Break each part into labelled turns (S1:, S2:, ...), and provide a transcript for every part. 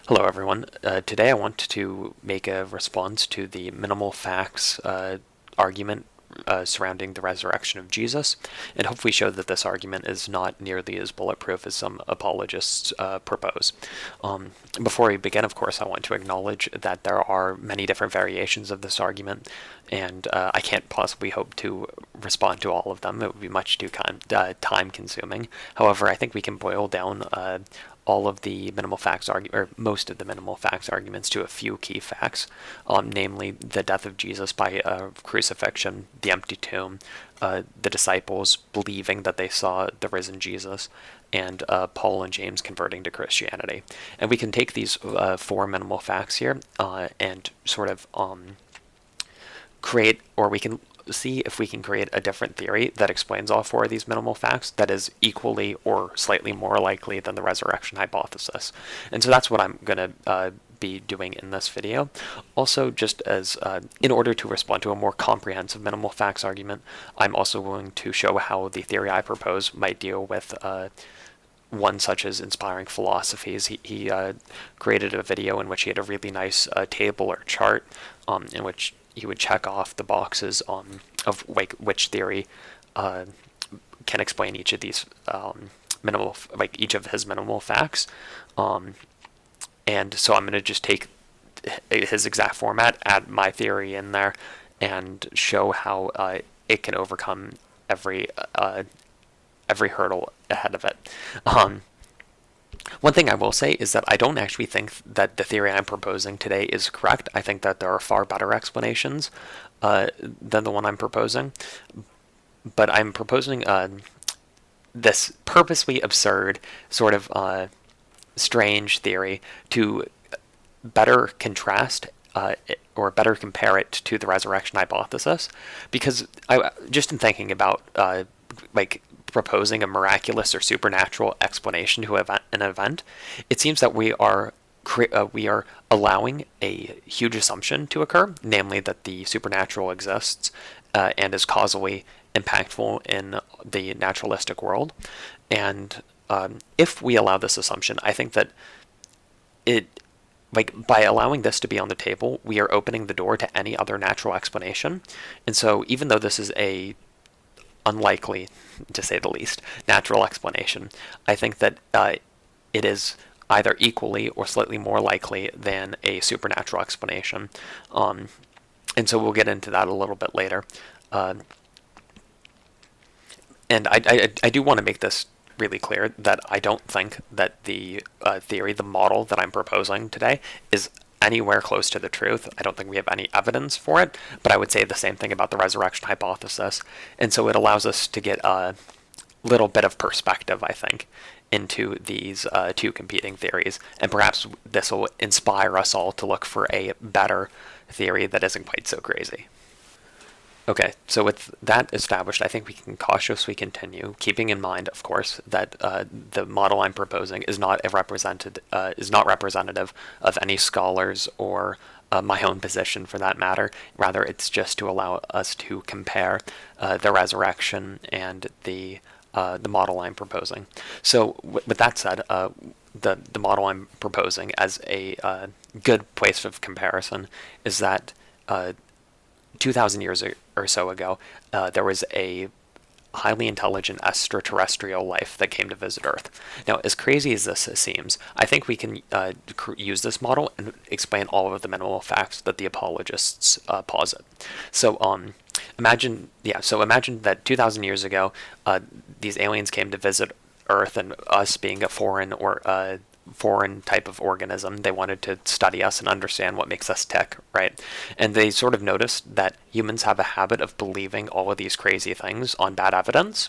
S1: Hello, everyone. Today I want to make a response to the minimal facts argument surrounding the resurrection of Jesus, and hopefully show that this argument is not nearly as bulletproof as some apologists propose. Before we begin, of course, I want to acknowledge that there are many different variations of this argument, and I can't possibly hope to respond to all of them. It would be much too time-consuming. However, I think we can boil down all of the minimal facts or most of the minimal facts arguments to a few key facts, namely the death of Jesus by crucifixion, the empty tomb, the disciples believing that they saw the risen Jesus, and Paul and James converting to Christianity. And we can take these four minimal facts here and sort of create, or we can see if we can create a different theory that explains all four of these minimal facts that is equally or slightly more likely than the resurrection hypothesis. And so that's what I'm going to be doing in this video. Also, just as in order to respond to a more comprehensive minimal facts argument, I'm also going to show how the theory I propose might deal with one such as inspiring philosophies. He created a video in which he had a really nice table or chart in which he would check off the boxes of which theory can explain each of these each of his minimal facts. And so I'm going to just take his exact format, add my theory in there, and show how it can overcome every hurdle ahead of it. One thing I will say is that I don't actually think that the theory I'm proposing today is correct. I think that there are far better explanations than the one I'm proposing. But I'm proposing this purposely absurd, sort of strange theory to better contrast or better compare it to the resurrection hypothesis. Because just in thinking about proposing a miraculous or supernatural explanation to an event, it seems that we are allowing a huge assumption to occur, namely that the supernatural exists and is causally impactful in the naturalistic world. And if we allow this assumption, I think that by allowing this to be on the table, we are opening the door to any other natural explanation. And so even though this is a unlikely, to say the least, natural explanation, I think that it is either equally or slightly more likely than a supernatural explanation. And so we'll get into that a little bit later. And I do want to make this really clear that I don't think that the theory, the model that I'm proposing today, is anywhere close to the truth. I don't think we have any evidence for it, but I would say the same thing about the resurrection hypothesis. And so it allows us to get a little bit of perspective, I think, into these two competing theories. And perhaps this will inspire us all to look for a better theory that isn't quite so crazy. Okay, so with that established, I think we can cautiously continue, keeping in mind, of course, that the model I'm proposing is not representative of any scholars or my own position, for that matter. Rather, it's just to allow us to compare the resurrection and the model I'm proposing. So, with that said, the model I'm proposing as a good place of comparison is that 2,000 years or so ago, there was a highly intelligent extraterrestrial life that came to visit Earth. Now, as crazy as this seems, I think we can use this model and explain all of the minimal facts that the apologists posit. So, imagine that 2,000 years ago, these aliens came to visit Earth, and us being a foreign type of organism, they wanted to study us and understand what makes us tick, right? And they sort of noticed that humans have a habit of believing all of these crazy things on bad evidence.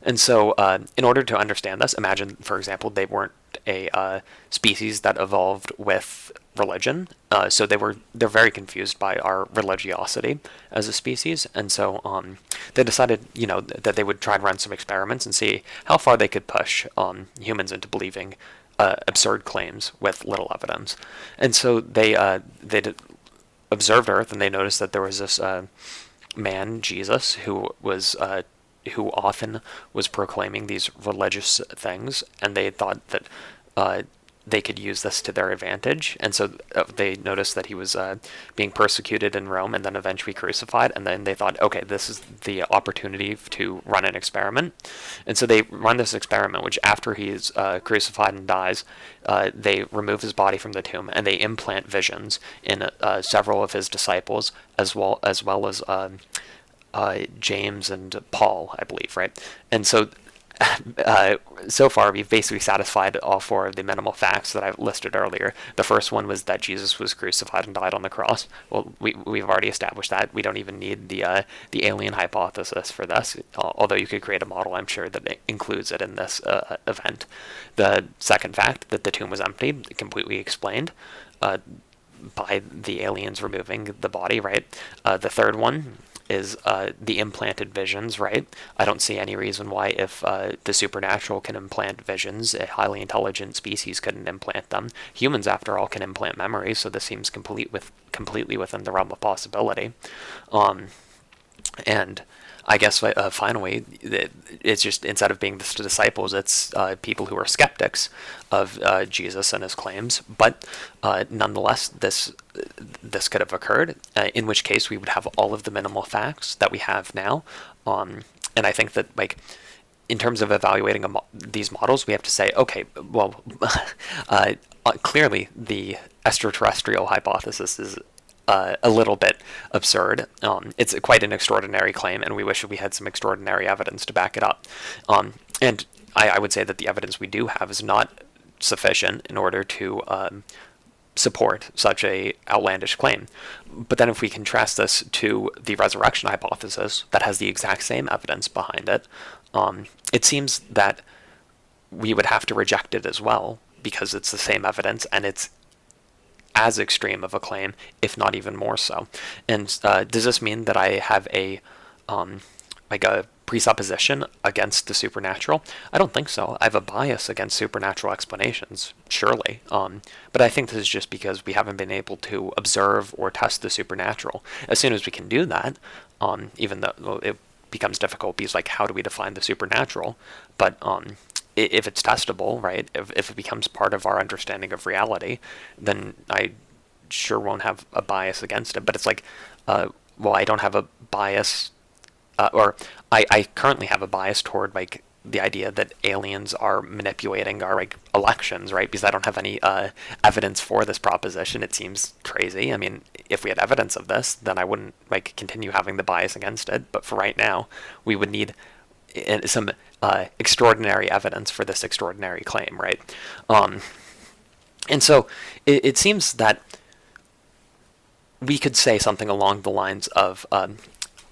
S1: And so in order to understand this, imagine, for example, they weren't a species that evolved with religion, so they're very confused by our religiosity as a species. And so they decided, that they would try to run some experiments and see how far they could push humans into believing absurd claims with little evidence. And so they observed Earth, and they noticed that there was this man, Jesus, who often was proclaiming these religious things, and they thought that they could use this to their advantage. And so they noticed that he was being persecuted in Rome and then eventually crucified. And then they thought, okay, this is the opportunity to run an experiment. And so they run this experiment, which after he's crucified and dies, they remove his body from the tomb and they implant visions in several of his disciples, as well as James and Paul, I believe, right? And so so far, we've basically satisfied all four of the minimal facts that I listed earlier. The first one was that Jesus was crucified and died on the cross. Well, we've already established that. We don't even need the alien hypothesis for this, although you could create a model, I'm sure, that includes it in this event. The second fact, that the tomb was empty, completely explained by the aliens removing the body, right? The third one is the implanted visions, right? I don't see any reason why, if the supernatural can implant visions, a highly intelligent species couldn't implant them. Humans, after all, can implant memories, so this seems completely within the realm of possibility. And I guess finally, it's just, instead of being the disciples, it's people who are skeptics of Jesus and his claims. But nonetheless, this could have occurred, in which case we would have all of the minimal facts that we have now. And I think that, like, in terms of evaluating these models, we have to say, okay, well, clearly the extraterrestrial hypothesis is a little bit absurd. It's quite an extraordinary claim, and we wish we had some extraordinary evidence to back it up. And I would say that the evidence we do have is not sufficient in order to support such a outlandish claim. But then if we contrast this to the resurrection hypothesis that has the exact same evidence behind it, it seems that we would have to reject it as well, because it's the same evidence and it's as extreme of a claim, if not even more so. And does this mean that I have a presupposition against the supernatural? I don't think so. I have a bias against supernatural explanations, surely. But I think this is just because we haven't been able to observe or test the supernatural. As soon as we can do that, even though it becomes difficult, because, like, how do we define the supernatural? But if it's testable, right, if it becomes part of our understanding of reality, then I sure won't have a bias against it. But it's like, well, I don't have a bias, or I currently have a bias toward, like, the idea that aliens are manipulating our, like, elections, right? Because I don't have any evidence for this proposition. It seems crazy. I mean, if we had evidence of this, then I wouldn't, like, continue having the bias against it. But for right now, we would need some extraordinary evidence for this extraordinary claim, right? And so it seems that we could say something along the lines of a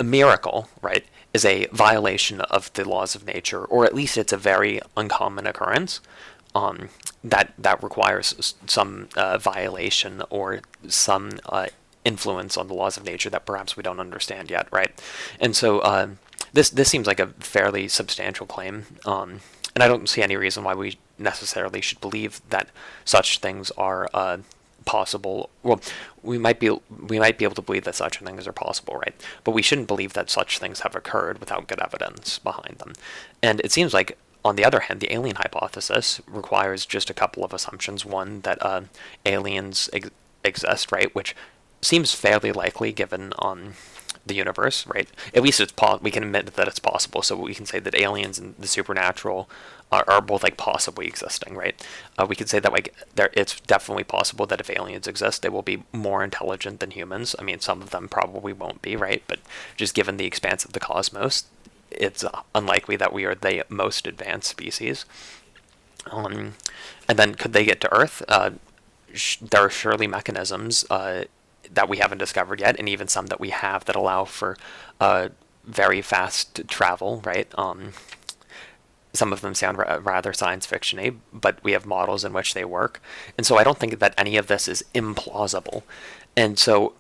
S1: miracle, right, is a violation of the laws of nature, or at least it's a very uncommon occurrence that requires some violation or some influence on the laws of nature that perhaps we don't understand yet, right? And so this seems like a fairly substantial claim, and I don't see any reason why we necessarily should believe that such things are possible. Well, we might be able to believe that such things are possible, right? But we shouldn't believe that such things have occurred without good evidence behind them. And it seems like, on the other hand, the alien hypothesis requires just a couple of assumptions. One, that aliens exist, right, which seems fairly likely given the universe, right? At least we can admit that it's possible, so we can say that aliens and the supernatural are both, like, possibly existing, right? We could say that, like, it's definitely possible that if aliens exist, they will be more intelligent than humans. I mean, some of them probably won't be, right? But just given the expanse of the cosmos, it's unlikely that we are the most advanced species. And then, could they get to Earth? There are surely mechanisms that we haven't discovered yet, and even some that we have that allow for very fast travel, right? Some of them sound rather science fiction-y, but we have models in which they work. And so I don't think that any of this is implausible. And so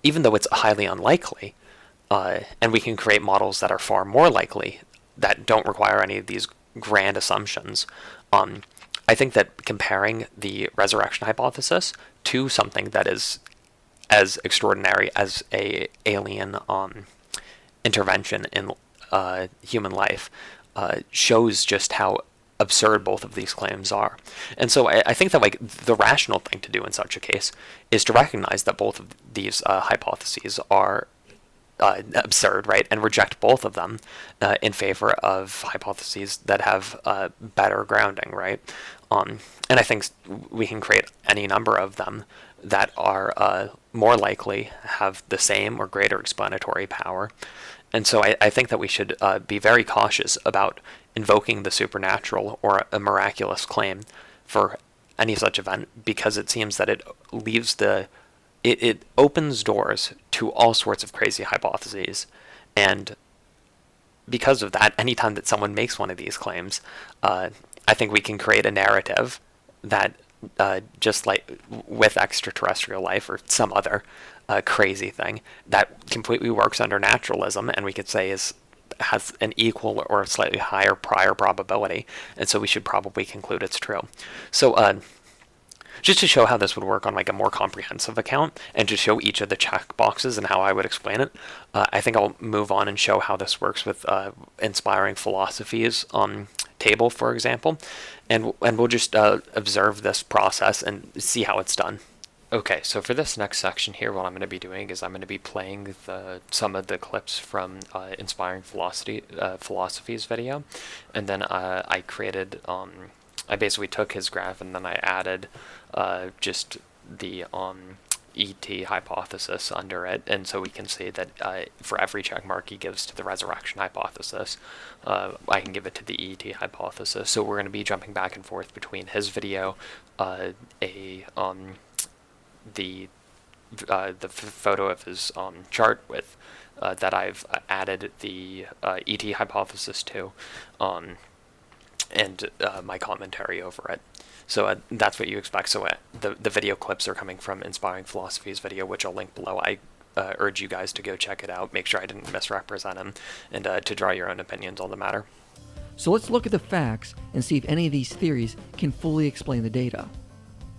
S1: even though it's highly unlikely, and we can create models that are far more likely, that don't require any of these grand assumptions, I think that comparing the resurrection hypothesis to something that is as extraordinary as a alien intervention in human life shows just how absurd both of these claims are. And so I think that like the rational thing to do in such a case is to recognize that both of these hypotheses are absurd, right, and reject both of them in favor of hypotheses that have better grounding, right? And I think we can create any number of them that are more likely have the same or greater explanatory power. And so I think that we should be very cautious about invoking the supernatural or a miraculous claim for any such event, because it seems that it leaves it opens doors to all sorts of crazy hypotheses. And because of that, anytime that someone makes one of these claims, I think we can create a narrative that just like with extraterrestrial life or some other crazy thing that completely works under naturalism, and we could say has an equal or slightly higher prior probability, and so we should probably conclude it's true. So just to show how this would work on like a more comprehensive account, and to show each of the check boxes and how I would explain it, I think I'll move on and show how this works with inspiring philosophies table, for example, and we'll just observe this process and see how it's done. Okay, so for this next section here, what I'm going to be doing is I'm going to be playing some of the clips from Inspiring Philosophies video, and then I created, I basically took his graph and then I added just the ET hypothesis under it, and so we can see that for every check mark he gives to the resurrection hypothesis, I can give it to the ET hypothesis. So we're going to be jumping back and forth between his video, the photo of his chart with that I've added the ET hypothesis to, and my commentary over it. So that's what you expect. So the video clips are coming from Inspiring Philosophies video, which I'll link below. I urge you guys to go check it out. Make sure I didn't misrepresent him, and to draw your own opinions on the matter.
S2: So let's look at the facts and see if any of these theories can fully explain the data.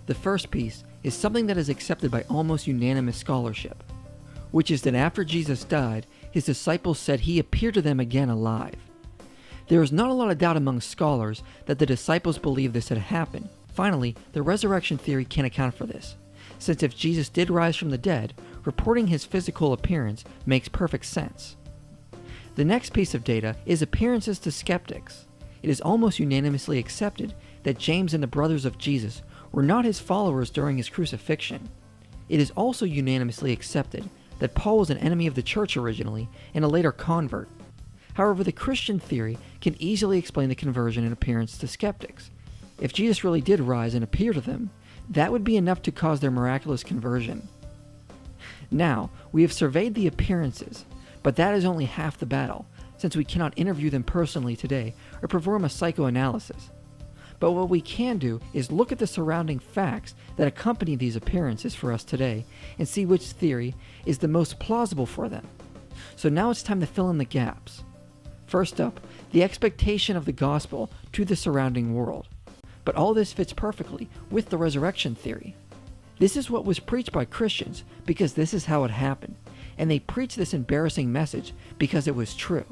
S2: The first piece is something that is accepted by almost unanimous scholarship, which is that after Jesus died, his disciples said he appeared to them again alive. There is not a lot of doubt among scholars that the disciples believed this had happened. Finally, the resurrection theory can account for this, since if Jesus did rise from the dead, reporting his physical appearance makes perfect sense. The next piece of data is appearances to skeptics. It is almost unanimously accepted that James and the brothers of Jesus were not his followers during his crucifixion. It is also unanimously accepted that Paul was an enemy of the church originally and a later convert. However, the Christian theory can easily explain the conversion and appearance to skeptics. If Jesus really did rise and appear to them, that would be enough to cause their miraculous conversion. Now, we have surveyed the appearances, but that is only half the battle, since we cannot interview them personally today or perform a psychoanalysis. But what we can do is look at the surrounding facts that accompany these appearances for us today and see which theory is the most plausible for them. So now it's time to fill in the gaps. First up, the expectation of the gospel to the surrounding world. But all this fits perfectly with the resurrection theory. This is what was preached by Christians because this is how it happened, and they preached this embarrassing message because it was true.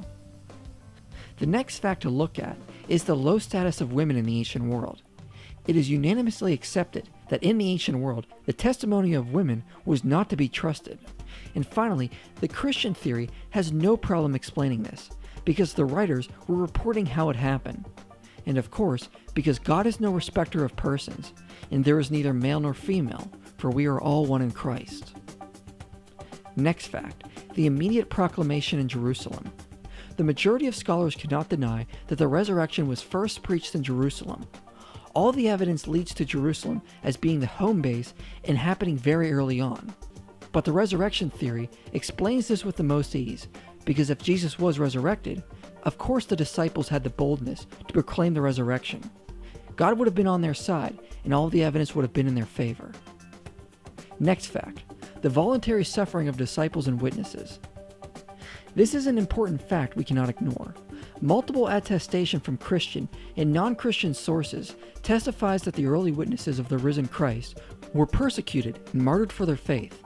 S2: The next fact to look at is the low status of women in the ancient world. It is unanimously accepted that in the ancient world, the testimony of women was not to be trusted. And finally, the Christian theory has no problem explaining this, because the writers were reporting how it happened. And of course, because God is no respecter of persons, and there is neither male nor female, for we are all one in Christ. Next fact, the immediate proclamation in Jerusalem. The majority of scholars cannot deny that the resurrection was first preached in Jerusalem. All the evidence leads to Jerusalem as being the home base and happening very early on. But the resurrection theory explains this with the most ease, because if Jesus was resurrected, of course the disciples had the boldness to proclaim the resurrection. God would have been on their side, and all the evidence would have been in their favor. Next fact, the voluntary suffering of disciples and witnesses. This is an important fact we cannot ignore. Multiple attestation from Christian and non-Christian sources testifies that the early witnesses of the risen Christ were persecuted and martyred for their faith.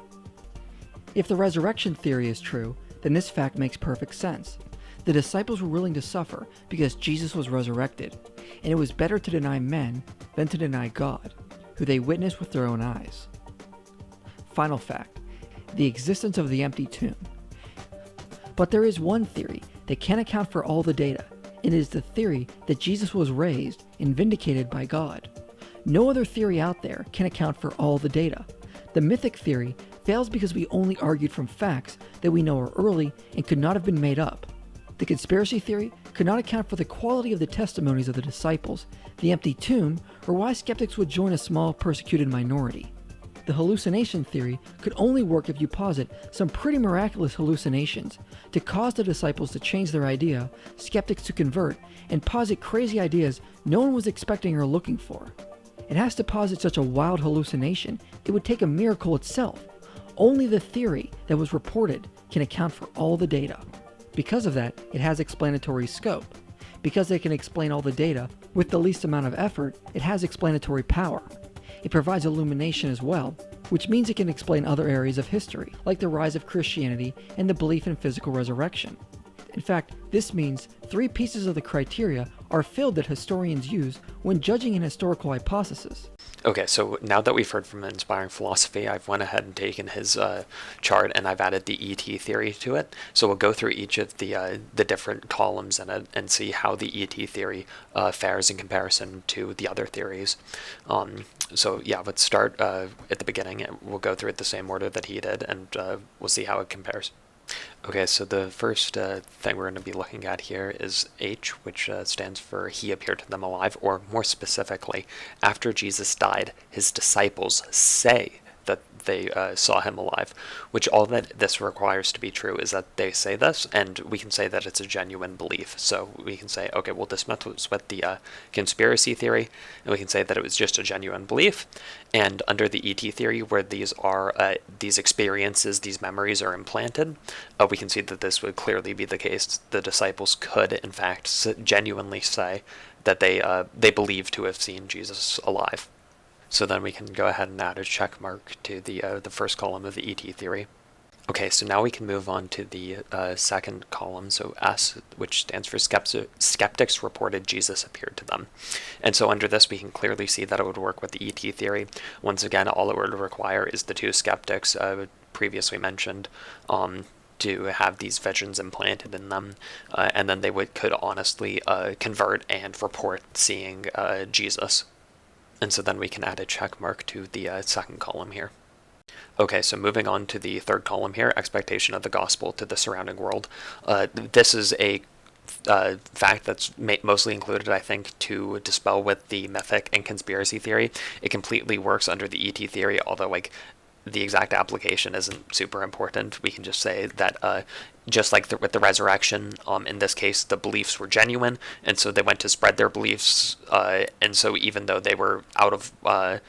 S2: If the resurrection theory is true, then this fact makes perfect sense, The disciples were willing to suffer because Jesus was resurrected, and it was better to deny men than to deny God, who they witnessed with their own eyes. Final fact: the existence of the empty tomb. But there is one theory that can account for all the data, and it is the theory that Jesus was raised and vindicated by God. No other theory out there can account for all the data. The mythic theory fails because we only argued from facts that we know are early and could not have been made up. The conspiracy theory could not account for the quality of the testimonies of the disciples, the empty tomb, or why skeptics would join a small persecuted minority. The hallucination theory could only work if you posit some pretty miraculous hallucinations to cause the disciples to change their idea, skeptics to convert, and posit crazy ideas no one was expecting or looking for. It has to posit such a wild hallucination, it would take a miracle itself. Only the theory that was reported can account for all the data. Because of that, it has explanatory scope. Because it can explain all the data with the least amount of effort, it has explanatory power. It provides illumination as well, which means it can explain other areas of history, like the rise of Christianity and the belief in physical resurrection. In fact, this means 3 pieces of the criteria are filled that historians use when judging an historical hypothesis.
S1: Okay, so now that we've heard from Inspiring Philosophy, I've went ahead and taken his chart and I've added the ET theory to it. So we'll go through each of the different columns in it and see how the ET theory fares in comparison to the other theories. So yeah, let's start at the beginning. We'll go through it the same order that he did, and we'll see how it compares. Okay, so the first thing we're going to be looking at here is H, which stands for He appeared to them alive, or more specifically, after Jesus died, his disciples say that they saw him alive, which all that this requires to be true is that they say this, and we can say that it's a genuine belief. So we can say, okay, we'll dismiss with the conspiracy theory, and we can say that it was just a genuine belief. And under the ET theory, where these are these experiences, these memories are implanted, we can see that this would clearly be the case. The disciples could, in fact, genuinely say that they believe to have seen Jesus alive. So then we can go ahead and add a check mark to the first column of the ET theory. Okay, so now we can move on to the second column, so S, which stands for Skeptics reported Jesus appeared to them. And so under this, we can clearly see that it would work with the ET theory. Once again, all it would require is the 2 skeptics previously mentioned to have these visions implanted in them, and then they could honestly convert and report seeing Jesus. And so then we can add a check mark to the second column here. Okay, so moving on to the third column here, expectation of the gospel to the surrounding world. This is a fact that's mostly included, I think, to dispel with the mythic and conspiracy theory. It completely works under the ET theory, although the exact application isn't super important. We can just say that just like with the resurrection, in this case, the beliefs were genuine, and so they went to spread their beliefs, and so even though they were out of,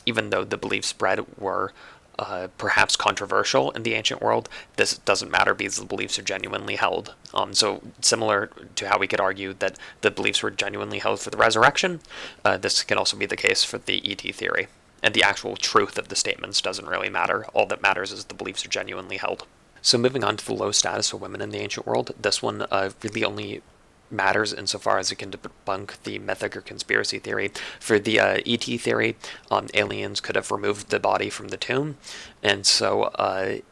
S1: even though the beliefs spread were perhaps controversial in the ancient world, this doesn't matter because the beliefs are genuinely held. So similar to how we could argue that the beliefs were genuinely held for the resurrection, this can also be the case for the ET theory. And the actual truth of the statements doesn't really matter. All that matters is the beliefs are genuinely held. So moving on to the low status of women in the ancient world, this one really only matters insofar as it can debunk the mythic or conspiracy theory. For the ET theory, aliens could have removed the body from the tomb, and so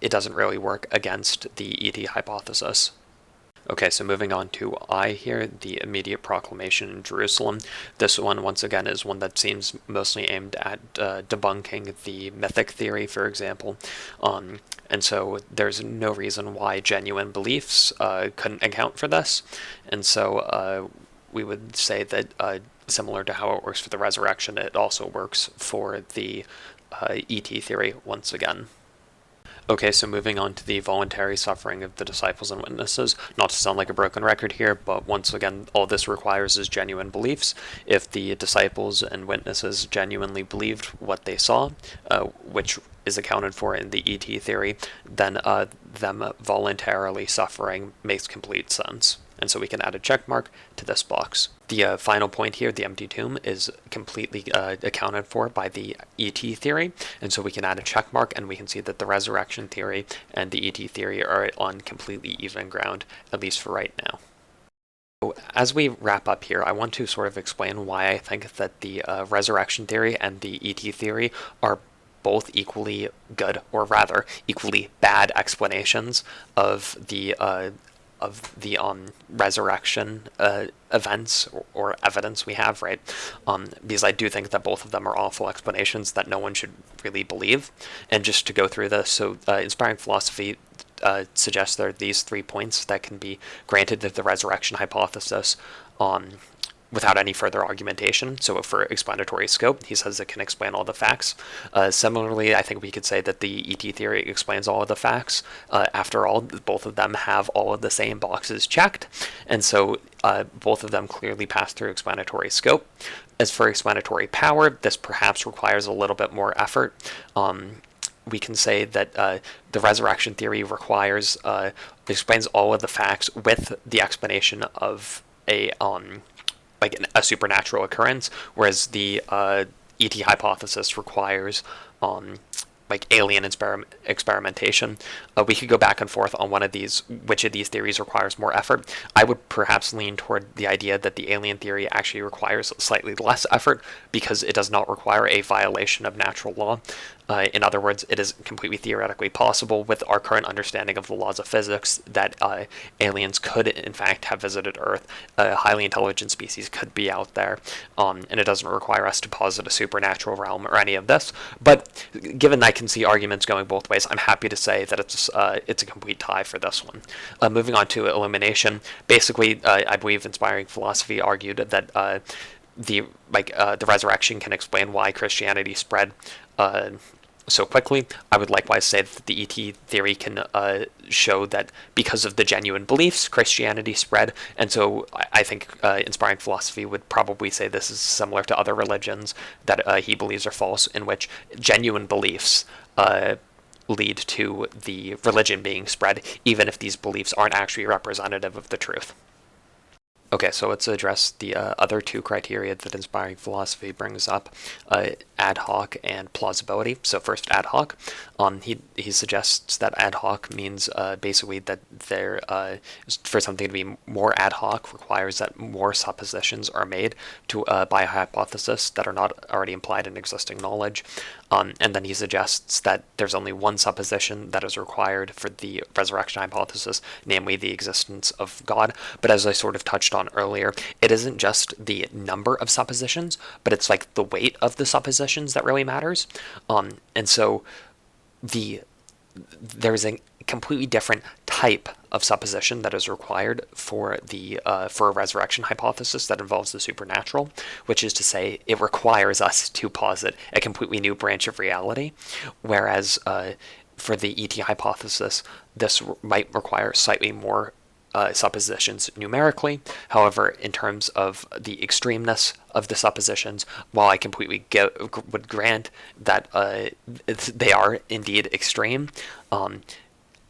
S1: it doesn't really work against the ET hypothesis. Okay, so moving on to I here, the immediate proclamation in Jerusalem. This one, once again, is one that seems mostly aimed at debunking the mythic theory, for example. And so there's no reason why genuine beliefs couldn't account for this. And so we would say that similar to how it works for the resurrection, it also works for the ET theory once again. Okay, so moving on to the voluntary suffering of the disciples and witnesses. Not to sound like a broken record here, but once again, all this requires is genuine beliefs. If the disciples and witnesses genuinely believed what they saw, which is accounted for in the ET theory, then them voluntarily suffering makes complete sense. And so we can add a check mark to this box. The final point here, the empty tomb, is completely accounted for by the ET theory. And so we can add a check mark, and we can see that the resurrection theory and the ET theory are on completely even ground, at least for right now. So as we wrap up here, I want to sort of explain why I think that the resurrection theory and the ET theory are both equally good, or rather equally bad explanations of the resurrection events or evidence we have, right? Because I do think that both of them are awful explanations that no one should really believe. And just to go through this, so inspiring philosophy suggests there are these 3 points that can be granted to the resurrection hypothesis without any further argumentation. So for explanatory scope, he says it can explain all the facts. Similarly, I think we could say that the ET theory explains all of the facts. After all, both of them have all of the same boxes checked, and so both of them clearly pass through explanatory scope. As for explanatory power, this perhaps requires a little bit more effort. We can say that the resurrection theory explains all of the facts with the explanation of a supernatural occurrence, whereas the ET hypothesis requires alien experimentation. We could go back and forth on which of these theories requires more effort. I would perhaps lean toward the idea that the alien theory actually requires slightly less effort because it does not require a violation of natural law. In other words, it is completely theoretically possible with our current understanding of the laws of physics that aliens could in fact have visited Earth. A highly intelligent species could be out there, and it doesn't require us to posit a supernatural realm or any of this. But given I can see arguments going both ways, I'm happy to say that it's a complete tie for this one. Moving on to elimination, basically, I believe inspiring philosophy argued that the resurrection can explain why Christianity spread so quickly. I would likewise say that the ET theory can show that because of the genuine beliefs, Christianity spread. And so I think inspiring philosophy would probably say this is similar to other religions that he believes are false, in which genuine beliefs lead to the religion being spread, even if these beliefs aren't actually representative of the truth. Okay, so let's address the other 2 criteria that inspiring philosophy brings up, ad hoc and plausibility. So first, ad hoc. He suggests that ad hoc means basically that for something to be more ad hoc requires that more suppositions are made by a hypothesis that are not already implied in existing knowledge. And then he suggests that there's only one supposition that is required for the resurrection hypothesis, namely the existence of God. But as I sort of touched on earlier, it isn't just the number of suppositions, but it's like the weight of the suppositions that really matters. And so there's a completely different type of supposition that is required for a resurrection hypothesis that involves the supernatural, which is to say it requires us to posit a completely new branch of reality, whereas for the ET hypothesis, this might require slightly more suppositions numerically. However, in terms of the extremeness of the suppositions, while I completely would grant that they are indeed extreme,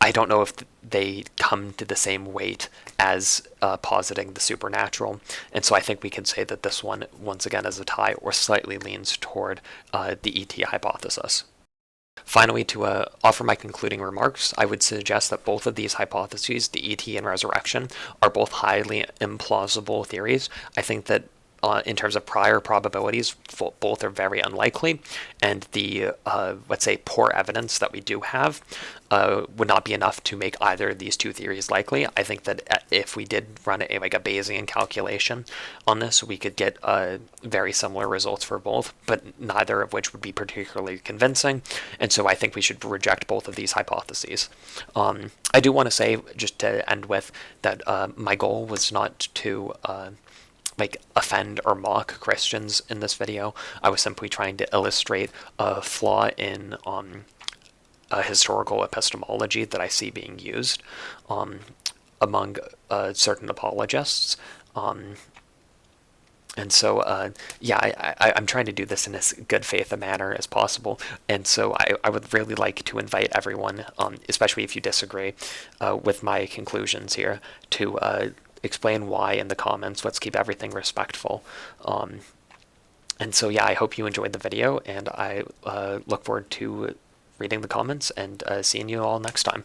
S1: I don't know if they come to the same weight as positing the supernatural. And so I think we can say that this one, once again, is a tie or slightly leans toward the ET hypothesis. Finally, to offer my concluding remarks, I would suggest that both of these hypotheses, the ET and resurrection, are both highly implausible theories. I think that in terms of prior probabilities, both are very unlikely, and the, let's say, poor evidence that we do have would not be enough to make either of these 2 theories likely. I think that if we did run a Bayesian calculation on this, we could get very similar results for both, but neither of which would be particularly convincing, and so I think we should reject both of these hypotheses. I do want to say, just to end with, that my goal was not to offend or mock Christians in this video. I was simply trying to illustrate a flaw in historical epistemology that I see being used among certain apologists. And so, I'm trying to do this in as good faith a manner as possible. And so I would really like to invite everyone, especially if you disagree with my conclusions here, to explain why in the comments. Let's keep everything respectful. And so, yeah, I hope you enjoyed the video, and I look forward to reading the comments and seeing you all next time.